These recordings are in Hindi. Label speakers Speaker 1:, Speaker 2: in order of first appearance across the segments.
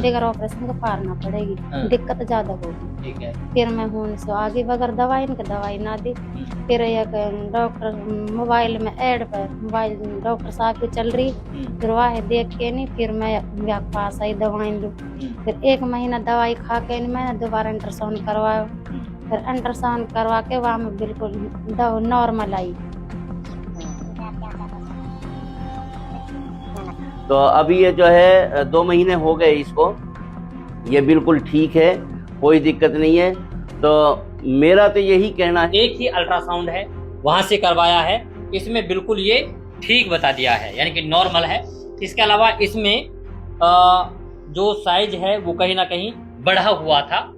Speaker 1: बगैर ऑपरेशन के पार ना पड़ेगी, दिक्कत ज्यादा होगी।
Speaker 2: ठीक है।
Speaker 1: फिर मैं हूँ सो आगे बगैर दवाई इनके दवाई ना दी। फिर एक डॉक्टर मोबाइल में ऐड पर मोबाइल डॉक्टर साहब की चल रही, फिर वह देख के नहीं फिर मैं यहाँ पास आई दवाई लूँ। फिर 1 महीना दवाई खा के मैंने दोबारा अल्ट्रासाउंड करवाया। फिर अल्ट्रासाउंड करवा के वहाँ में बिल्कुल नॉर्मल आई।
Speaker 2: तो अभी ये जो है 2 महीने हो गए इसको, ये बिल्कुल ठीक है, कोई दिक्कत नहीं है। तो मेरा तो यही कहना है,
Speaker 3: एक ही अल्ट्रासाउंड है वहां से करवाया है, इसमें बिल्कुल ये ठीक बता दिया है, यानी कि नॉर्मल है। इसके अलावा इसमें जो साइज है वो कहीं ना कहीं बढ़ा हुआ था।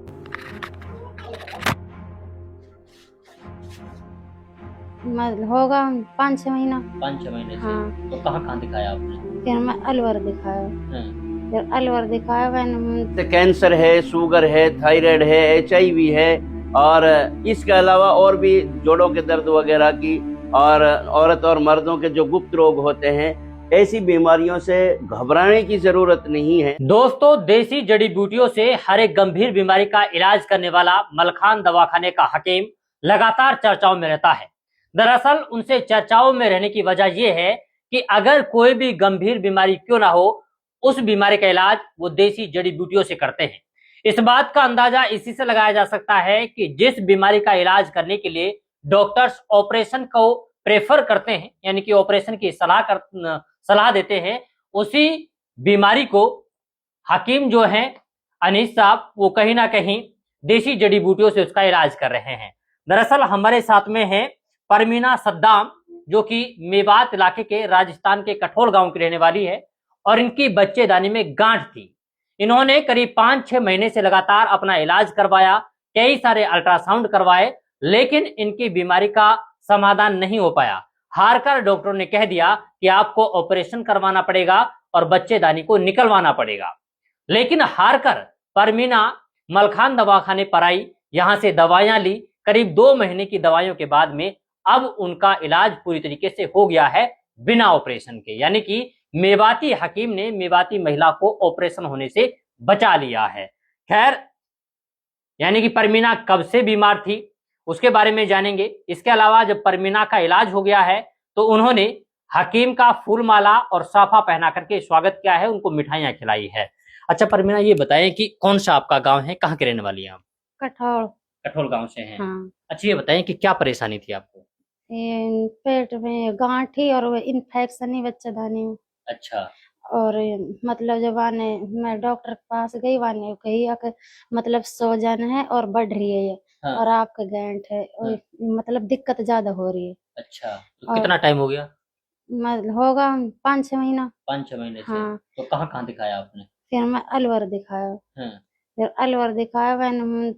Speaker 1: होगा 5-6 महीना।
Speaker 3: 5-6 महीने से।
Speaker 1: हाँ।
Speaker 3: तो कहाँ दिखाया आपने?
Speaker 1: फिर मैं अलवर दिखाया। फिर अलवर दिखाया मैंने।
Speaker 2: कैंसर है, शुगर है, थायराइड है, HIV है, और इसके अलावा और भी जोड़ों के दर्द वगैरह की, और औरत और मर्दों के जो गुप्त रोग होते हैं, ऐसी बीमारियों से घबराने की जरूरत नहीं है।
Speaker 3: दोस्तों, देसी जड़ी बूटियों से हर एक गंभीर बीमारी का इलाज करने वाला मलखान दवाखाने का हकीम लगातार चर्चाओं में रहता है। दरअसल उनसे चर्चाओं में रहने की वजह यह है कि अगर कोई भी गंभीर बीमारी क्यों ना हो, उस बीमारी का इलाज वो देसी जड़ी बूटियों से करते हैं। इस बात का अंदाजा इसी से लगाया जा सकता है कि जिस बीमारी का इलाज करने के लिए डॉक्टर्स ऑपरेशन को प्रेफर करते हैं, यानी कि ऑपरेशन की सलाह देते हैं, उसी बीमारी को हकीम जो हैं अनीस साहब, वो कहीं ना कहीं देसी जड़ी बूटियों से उसका इलाज कर रहे हैं। दरअसल हमारे साथ में है परमीना सद्दाम, जो कि मेवात इलाके के राजस्थान के कठोल गांव की रहने वाली है, और इनकी बच्चेदानी में गांठ थी। इन्होंने करीब 5-6 महीने से लगातार अपना इलाज करवाया, कई सारे अल्ट्रासाउंड करवाए, लेकिन इनकी बीमारी का समाधान नहीं हो पाया। हारकर डॉक्टरों ने कह दिया कि आपको ऑपरेशन करवाना पड़ेगा और बच्चेदानी को निकलवाना पड़ेगा। लेकिन हारकर परमीना मलखान दवाखाने पर आई, यहां से दवाइयां ली। करीब 2 महीने की दवाइयों के बाद में अब उनका इलाज पूरी तरीके से हो गया है बिना ऑपरेशन के, यानी कि मेवाती हकीम ने मेवाती महिला को ऑपरेशन होने से बचा लिया है। खैर, यानी कि परमीना कब से बीमार थी उसके बारे में जानेंगे। इसके अलावा जब परमीना का इलाज हो गया है तो उन्होंने हकीम का फूल माला और साफा पहना करके स्वागत किया है, उनको मिठाइयां खिलाई है। अच्छा परमीना, ये बताएं कि कौन सा आपका गांव है, कहाँ के रहने वाली हैं आप?
Speaker 1: कठोल।
Speaker 3: कठोल गांव से हैं।
Speaker 1: हाँ।
Speaker 3: अच्छा ये बताएं कि क्या परेशानी थी आपको?
Speaker 1: पेट में गांठी और वो इन्फेक्शन ही बच्चेदानी में।
Speaker 3: अच्छा।
Speaker 1: और मतलब जब आने मैं डॉक्टर के पास गई, वाने कही कि मतलब सोजन है और बढ़ रही है ये।
Speaker 3: हाँ।
Speaker 1: और आपका गांठ है और मतलब दिक्कत ज्यादा हो रही है।
Speaker 3: अच्छा, तो कितना टाइम हो गया?
Speaker 1: मतलब होगा 5-6 महीना।
Speaker 3: 5-6 महीने से।
Speaker 1: हाँ।
Speaker 3: तो कहाँ दिखाया आपने?
Speaker 1: फिर मैं अलवर दिखाया।
Speaker 3: हाँ।
Speaker 1: फिर अलवर दिखाया मैंने,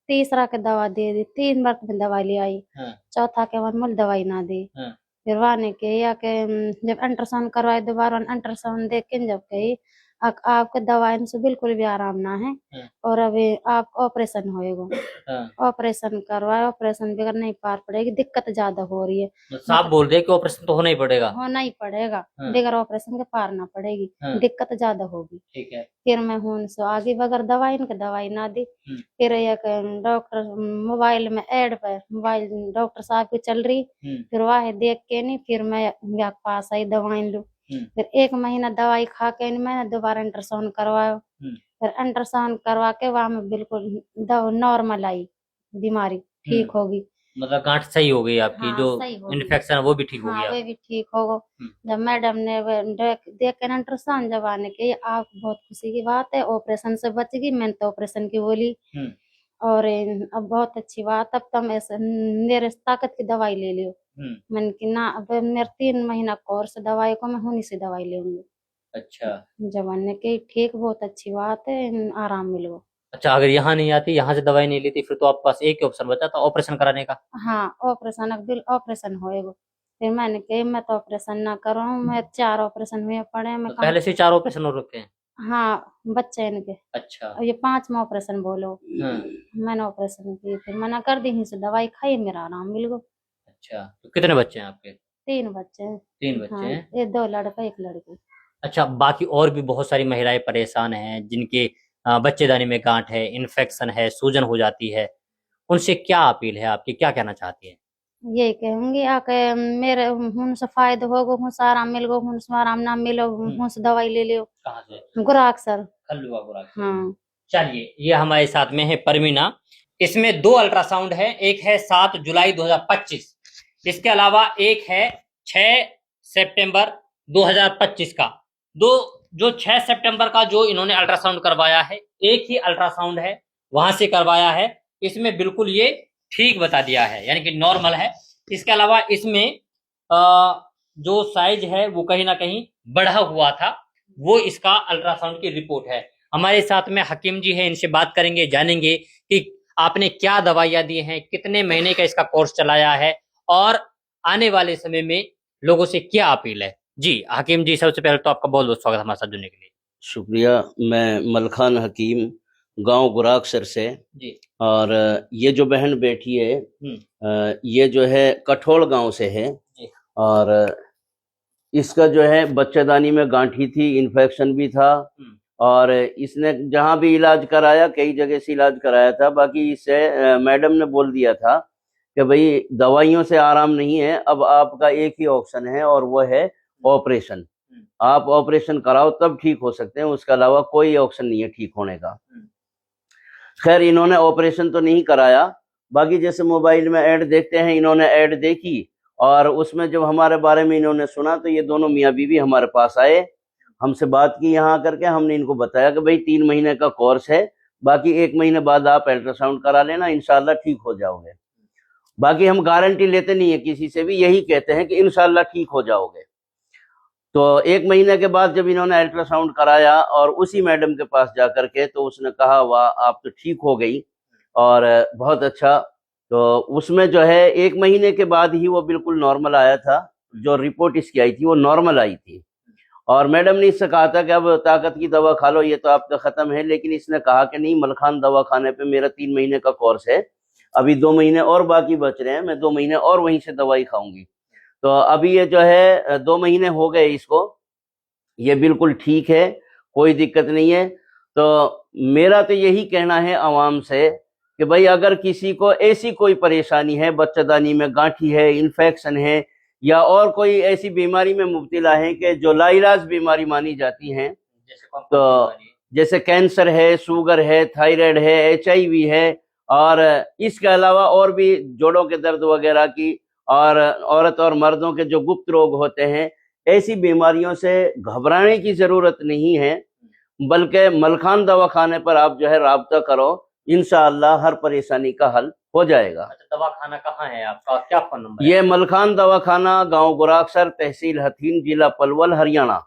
Speaker 1: तीसरा के दवा दे दी, 3 बार में दवाई ले आई।
Speaker 3: हाँ।
Speaker 1: चौथा के बाद मुझे दवाई ना दी।
Speaker 3: हाँ।
Speaker 1: फिर वाने के या के जब अल्ट्रासाउंड करवाए, दोबारा अल्ट्रासाउंड देख के जब कही आपके दवाई से बिल्कुल भी आराम ना है और अभी आप ऑपरेशन होएगा। ऑपरेशन करवाए, ऑपरेशन बगैर नहीं पार पड़ेगी, दिक्कत ज्यादा हो रही है।
Speaker 3: साहब बोल रहे कि ऑपरेशन तो होना ही पड़ेगा।
Speaker 1: होना ही पड़ेगा, बगैर ऑपरेशन के पार ना पड़ेगी, दिक्कत ज्यादा होगी।
Speaker 3: ठीक है।
Speaker 1: फिर मैं हूँ सो आगे बगैर दवाई इनके दवाई ना दी। फिर एक डॉक्टर मोबाइल में ऐड पर मोबाइल डॉक्टर साहब की चल रही, फिर वह देख के नहीं फिर मैं यहाँ पास आई दवाई लूँ। फिर 1 महीना दवाई खा के मैंने दोबारा अल्ट्रासाउंड करवाया। फिर अल्ट्रासाउंड करवा के वहाँ में बिल्कुल नॉर्मल आई, बीमारी ठीक होगी।
Speaker 3: मतलब गांठ सही हो गई आपकी।
Speaker 1: हाँ,
Speaker 3: जो इन्फेक्शन है वो भी ठीक हो गया।
Speaker 1: वो भी ठीक होगा। जब मैडम ने देख के अल्ट्रासाउंड जब आने के, आप बहुत खुशी की बात है, ऑपरेशन से बच गई। मैंने तो ऑपरेशन की बोली और अब बहुत अच्छी बात, अब तो मैं मेरे ताकत की दवाई ले लियो। मैंने कि ना, अब मेरे 3 महीना कोर्स दवाई को मैं होनी से दवाई लूंगी।
Speaker 3: अच्छा।
Speaker 1: जब आने के ठीक, बहुत अच्छी बात है, आराम मिलो।
Speaker 3: अच्छा, अगर यहाँ नहीं आती, यहाँ से दवाई नहीं लेती, फिर तो आपके पास एक ही ऑप्शन बचा था, ऑपरेशन कराने का।
Speaker 1: हाँ, ऑपरेशन होएगा। फिर मैंने कही मैं तो ऑपरेशन ना करूँ, मैं 4 ऑपरेशन हुए पड़े। मैं
Speaker 3: तो पहले से 4 ऑपरेशन हो रखे हैं?
Speaker 1: हाँ, बच्चे इनके।
Speaker 3: अच्छा।
Speaker 1: और ये 5वां ऑपरेशन बोलो। मैंने ऑपरेशन की, फिर मना कर दी, से दवाई खाई, मेरा आराम मिल गया।
Speaker 3: अच्छा, तो कितने बच्चे हैं आपके?
Speaker 1: 3 बच्चे हैं।
Speaker 3: 3 बच्चे
Speaker 1: हाँ,
Speaker 3: हैं।
Speaker 1: ये 2 लड़का 1 लड़की।
Speaker 3: अच्छा, बाकी और भी बहुत सारी महिलाएं परेशान हैं जिनके बच्चेदानी में गांठ है, इन्फेक्शन है, सूजन हो जाती है, उनसे क्या अपील है आपकी, क्या कहना चाहती है?
Speaker 1: यही कहूंगी आके मेरे हुनसे फायदा होगो, हुनसे आराम मिलगो, हुनसे आराम ना मिलो हुनसे दवाई ले लियो।
Speaker 3: कहाँ से?
Speaker 1: गुराक सर।
Speaker 3: खल्लुआ गुराक।
Speaker 1: हाँ।
Speaker 3: चलिए, ये हमारे साथ में है परमीना। इसमें 2 अल्ट्रासाउंड है, एक है 7 जुलाई 2025, इसके अलावा एक है 6 सितंबर 2025 का। जो 6 सितंबर का जो इन्होंने अल्ट्रासाउंड करवाया है, एक ही अल्ट्रासाउंड है, वहां से करवाया है, इसमें बिल्कुल ये ठीक बता दिया है, यानी कि नॉर्मल है। इसके अलावा इसमें जो साइज है वो कहीं ना कहीं बढ़ा हुआ था, वो इसका अल्ट्रासाउंड की रिपोर्ट है। हमारे साथ में हकीम जी हैं, इनसे बात करेंगे, जानेंगे कि आपने क्या दवाइयां दी हैं, कितने महीने का इसका कोर्स चलाया है और आने वाले समय में लोगों से क्या अपील है। जी हकीम जी, सबसे पहले तो आपका बहुत बहुत स्वागत हमारे साथ जुड़ने के लिए।
Speaker 2: शुक्रिया। मैं मलखान हकीम, गांव गुराकसर से।
Speaker 3: जी।
Speaker 2: और ये जो बहन बैठी है, ये जो है कठोल गांव से है।
Speaker 3: जी।
Speaker 2: और इसका जो है बच्चेदानी में गांठी थी, इन्फेक्शन भी था। और इसने जहां भी इलाज कराया, कई जगह से इलाज कराया था, बाकी इससे मैडम ने बोल दिया था कि भाई दवाइयों से आराम नहीं है, अब आपका एक ही ऑप्शन है और वो है ऑपरेशन। आप ऑपरेशन कराओ तब ठीक हो सकते हैं, उसके अलावा कोई ऑप्शन नहीं है ठीक होने का। खैर, इन्होंने ऑपरेशन तो नहीं कराया, बाकी जैसे मोबाइल में ऐड देखते हैं, इन्होंने ऐड देखी और उसमें जब हमारे बारे में इन्होंने सुना तो ये दोनों मियाँ बीवी हमारे पास आए, हमसे बात की यहाँ करके। हमने इनको बताया कि भाई 3 महीने का कोर्स है, बाकी 1 महीने बाद आप अल्ट्रासाउंड करा लेना, इंशाल्लाह ठीक हो जाओगे। बाकी हम गारंटी लेते नहीं है किसी से भी, यही कहते हैं कि इंशाल्लाह ठीक हो जाओगे। तो 1 महीने के बाद जब इन्होंने अल्ट्रासाउंड कराया और उसी मैडम के पास जाकर के, तो उसने कहा वाह आप तो ठीक हो गई और बहुत अच्छा। तो उसमें जो है 1 महीने के बाद ही वो बिल्कुल नॉर्मल आया था, जो रिपोर्ट इसकी आई थी वो नॉर्मल आई थी। और मैडम ने इससे कहा था कि अब ताकत की दवा खा लो, ये तो आपका खत्म है, लेकिन इसने कहा कि नहीं, मलखान दवा खाने पे मेरा 3 महीने का कोर्स है, अभी 2 महीने और बाकी बच रहे हैं, मैं 2 महीने और वहीं से दवाई खाऊंगी। तो अभी ये जो है 2 महीने हो गए इसको, ये बिल्कुल ठीक है, कोई दिक्कत नहीं है। तो मेरा तो यही कहना है आवाम से कि भाई अगर किसी को ऐसी कोई परेशानी है, बच्चेदानी में गांठी है, इन्फेक्शन है, या और कोई ऐसी बीमारी में मुब्तला है कि जो लाइलाज बीमारी मानी जाती हैं, तो जैसे कैंसर है, शुगर है, थायराइड है, HIV है, और इसके अलावा और भी जोड़ों के दर्द वगैरह की, और औरत और मर्दों के जो गुप्त रोग होते हैं, ऐसी बीमारियों से घबराने की जरूरत नहीं है, बल्कि मलखान दवाखाने पर आप जो है राब्ता करो, इंशाअल्लाह हर परेशानी का हल हो जाएगा।
Speaker 3: अच्छा, दवाखाना कहाँ है आपका, क्या फोन नंबर है?
Speaker 2: ये मलखान दवाखाना, गांव गुराकसर, तहसील हथीन, जिला पलवल, हरियाणा।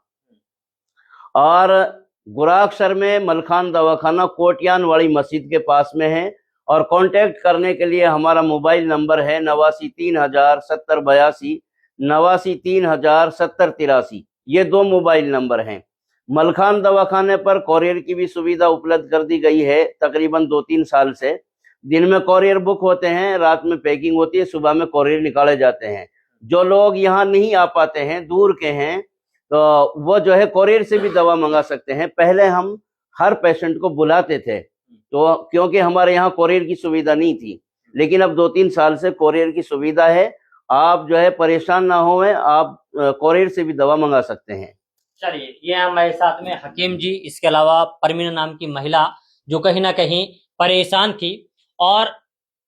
Speaker 2: और गुराकसर में मलखान दवाखाना कोटियान वाली मस्जिद के पास में है। और कांटेक्ट करने के लिए हमारा मोबाइल नंबर है 89307082, 89307083। ये 2 मोबाइल नंबर हैं। मलखान दवाखाने पर कोरियर की भी सुविधा उपलब्ध कर दी गई है तकरीबन 2-3 साल से। दिन में कोरियर बुक होते हैं, रात में पैकिंग होती है, सुबह में कोरियर निकाले जाते हैं। जो लोग यहाँ नहीं आ पाते हैं, दूर के हैं, तो वो जो है कोरियर से भी दवा मंगा सकते हैं। पहले हम हर पेशेंट को बुलाते थे, तो क्योंकि हमारे यहाँ कोरियर की सुविधा नहीं थी, लेकिन अब 2-3 साल से कोरियर की सुविधा है। आप जो है परेशान ना होवें, आप कोरियर से भी दवा मंगा सकते हैं।
Speaker 3: चलिए, ये हमारे साथ में हकीम जी, इसके अलावा परमीना नाम की महिला जो कहीं ना कहीं परेशान थी और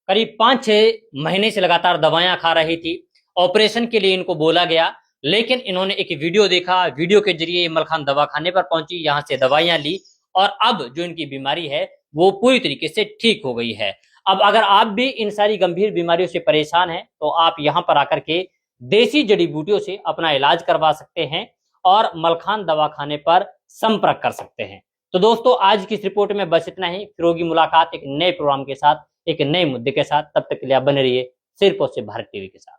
Speaker 3: करीब 5-6 महीने से लगातार दवाइयां खा रही थी। ऑपरेशन के लिए इनको बोला गया, लेकिन इन्होंने एक वीडियो देखा, वीडियो के जरिए मलखान दवाखाने पर पहुंची, यहाँ से दवाइयां ली और अब जो इनकी बीमारी है वो पूरी तरीके से ठीक हो गई है। अब अगर आप भी इन सारी गंभीर बीमारियों से परेशान हैं तो आप यहाँ पर आकर के देसी जड़ी बूटियों से अपना इलाज करवा सकते हैं और मलखान दवाखाने पर संपर्क कर सकते हैं। तो दोस्तों, आज की इस रिपोर्ट में बस इतना ही। फिर होगी मुलाकात एक नए प्रोग्राम के साथ, एक नए मुद्दे के साथ। तब तक के लिए आप बने रहिए सिर्फ और सिर्फ भारत टीवी के साथ।